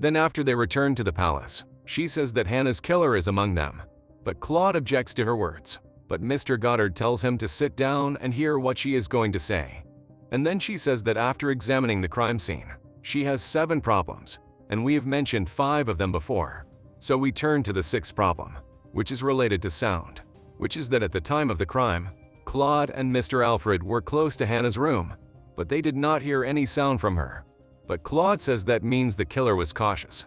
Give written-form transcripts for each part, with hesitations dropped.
Then after they return to the palace, she says that Hannah's killer is among them. But Claude objects to her words. But Mr. Goddard tells him to sit down and hear what she is going to say. And then she says that after examining the crime scene, she has 7 problems, and we have mentioned 5 of them before. So we turn to the 6th problem, which is related to sound, which is that at the time of the crime, Claude and Mr. Alfred were close to Hannah's room, but they did not hear any sound from her. But Claude says that means the killer was cautious.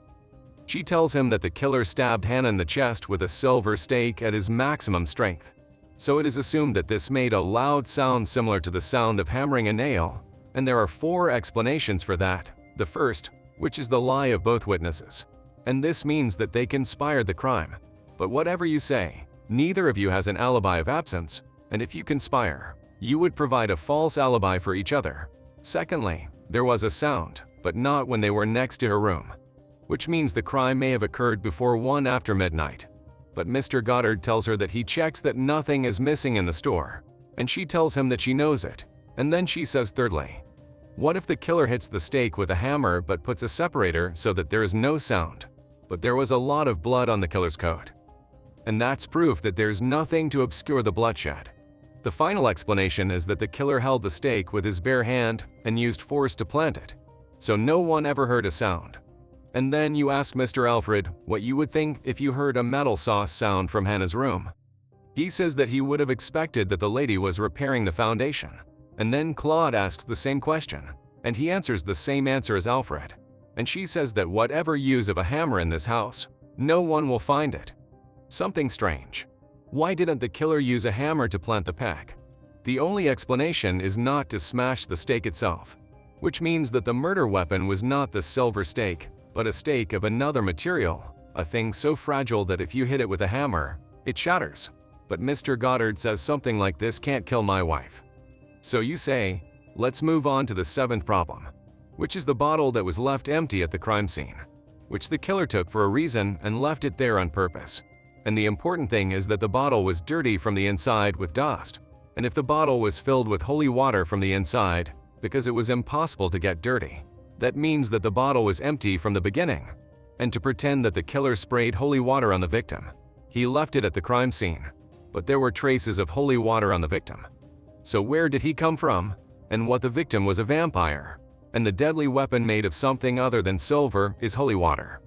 She tells him that the killer stabbed Hannah in the chest with a silver stake at his maximum strength. So it is assumed that this made a loud sound similar to the sound of hammering a nail, and there are 4 explanations for that. The first, which is the lie of both witnesses. And this means that they conspired the crime. But whatever you say, neither of you has an alibi of absence, and if you conspire, you would provide a false alibi for each other. Secondly, there was a sound, but not when they were next to her room, which means the crime may have occurred before 1 after midnight. But Mr. Goddard tells her that he checks that nothing is missing in the store, and she tells him that she knows it. And then she says thirdly, what if the killer hits the stake with a hammer but puts a separator so that there is no sound, but there was a lot of blood on the killer's coat? And that's proof that there's nothing to obscure the bloodshed. The final explanation is that the killer held the stake with his bare hand and used force to plant it, so no one ever heard a sound. And then you ask Mr. Alfred what you would think if you heard a metal saw sound from Hannah's room. He says that he would have expected that the lady was repairing the foundation. And then Claude asks the same question, and he answers the same answer as Alfred. And she says that whatever use of a hammer in this house, no one will find it. Something strange. Why didn't the killer use a hammer to plant the peg? The only explanation is not to smash the stake itself, which means that the murder weapon was not the silver stake, but a stake of another material, a thing so fragile that if you hit it with a hammer, it shatters. But Mr. Goddard says something like this can't kill my wife. So you say, let's move on to the 7th problem, which is the bottle that was left empty at the crime scene, which the killer took for a reason and left it there on purpose. And the important thing is that the bottle was dirty from the inside with dust, and if the bottle was filled with holy water from the inside, because it was impossible to get dirty, that means that the bottle was empty from the beginning. And to pretend that the killer sprayed holy water on the victim, he left it at the crime scene, but there were traces of holy water on the victim. So where did he come from? And what the victim was a vampire, and the deadly weapon made of something other than silver is holy water.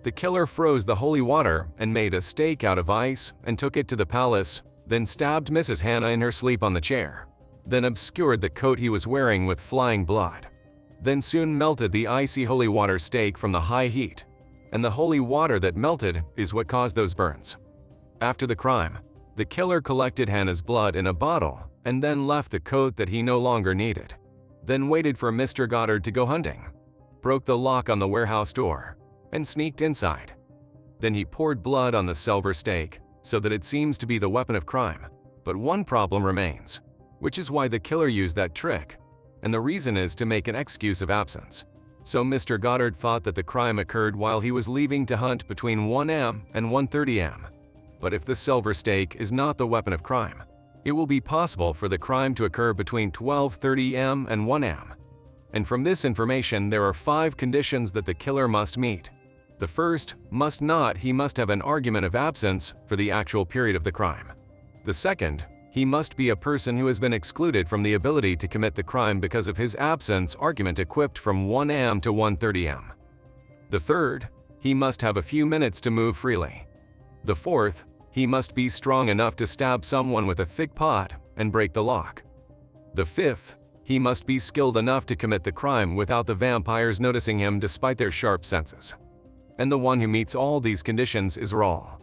The killer froze the holy water and made a stake out of ice and took it to the palace, then stabbed Mrs. Hannah in her sleep on the chair, then obscured the coat he was wearing with flying blood, then soon melted the icy holy water stake from the high heat, and the holy water that melted is what caused those burns. After the crime, the killer collected Hannah's blood in a bottle and then left the coat that he no longer needed, then waited for Mr. Goddard to go hunting, broke the lock on the warehouse door, and sneaked inside. Then he poured blood on the silver stake so that it seems to be the weapon of crime. But one problem remains, which is why the killer used that trick, and the reason is to make an excuse of absence. So Mr. Goddard thought that the crime occurred while he was leaving to hunt between 1 am and 1:30 am. But if the silver stake is not the weapon of crime, it will be possible for the crime to occur between 12:30 am and 1 am. And from this information, there are 5 conditions that the killer must meet. The first, he must have an argument of absence for the actual period of the crime. The second, he must be a person who has been excluded from the ability to commit the crime because of his absence argument equipped from 1 am to 1:30 am. The third, he must have a few minutes to move freely. The fourth, he must be strong enough to stab someone with a thick pot and break the lock. The fifth, he must be skilled enough to commit the crime without the vampires noticing him despite their sharp senses. And the one who meets all these conditions is Raul.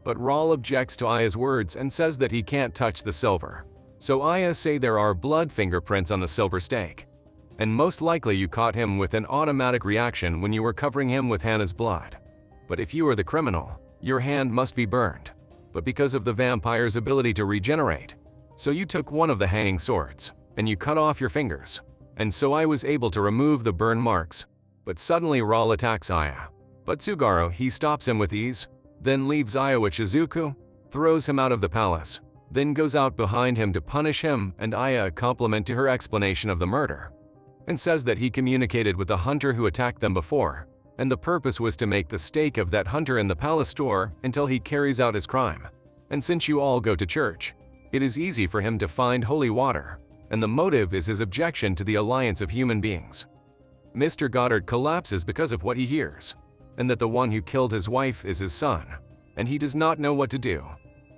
But Raul objects to Aya's words and says that he can't touch the silver. So Aya say there are blood fingerprints on the silver stake. And most likely you caught him with an automatic reaction when you were covering him with Hannah's blood. But if you are the criminal, your hand must be burned. But because of the vampire's ability to regenerate, so you took one of the hanging swords, and you cut off your fingers. And so I was able to remove the burn marks. But suddenly Raul attacks Aya. But Tsugaru, he stops him with ease, then leaves Aya with Shizuko, throws him out of the palace, then goes out behind him to punish him and Aya a compliment to her explanation of the murder, and says that he communicated with the hunter who attacked them before, and the purpose was to make the stake of that hunter in the palace store until he carries out his crime. And since you all go to church, it is easy for him to find holy water, and the motive is his objection to the alliance of human beings. Mr. Goddard collapses because of what he hears, and that the one who killed his wife is his son, and he does not know what to do.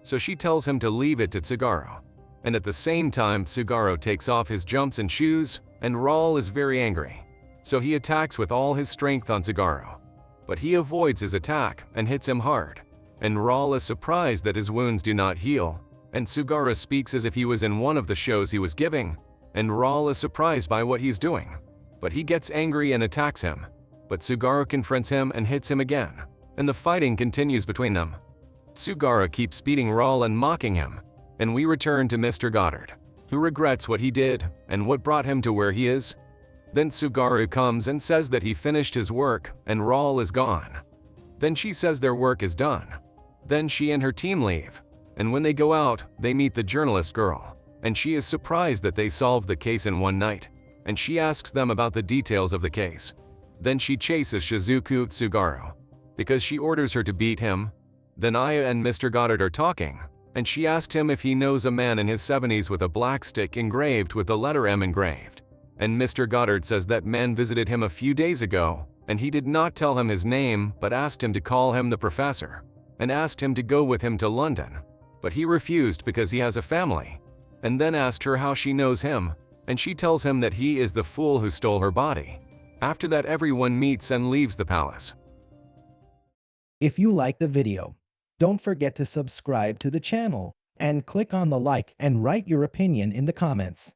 So she tells him to leave it to Tsugaru. And at the same time, Tsugaru takes off his jumps and shoes, and Raul is very angry. So he attacks with all his strength on Tsugaru. But he avoids his attack and hits him hard. And Raul is surprised that his wounds do not heal, and Tsugaru speaks as if he was in one of the shows he was giving, and Raul is surprised by what he's doing. But he gets angry and attacks him. But Tsugaru confronts him and hits him again, and the fighting continues between them. Tsugaru keeps beating Raul and mocking him, and we return to Mr. Goddard, who regrets what he did and what brought him to where he is. Then Tsugaru comes and says that he finished his work and Raul is gone. Then she says their work is done. Then she and her team leave, and when they go out, they meet the journalist girl, and she is surprised that they solved the case in one night, and she asks them about the details of the case. Then she chases Shizuko Tsugaru, because she orders her to beat him. Then Aya and Mr. Goddard are talking, and she asked him if he knows a man in his 70s with a black stick engraved with the letter M engraved. And Mr. Goddard says that man visited him a few days ago, and he did not tell him his name but asked him to call him the professor, and asked him to go with him to London. But he refused because he has a family, and then asked her how she knows him, and she tells him that he is the fool who stole her body. After that, everyone meets and leaves the palace. If you like the video, don't forget to subscribe to the channel and click on the like and write your opinion in the comments.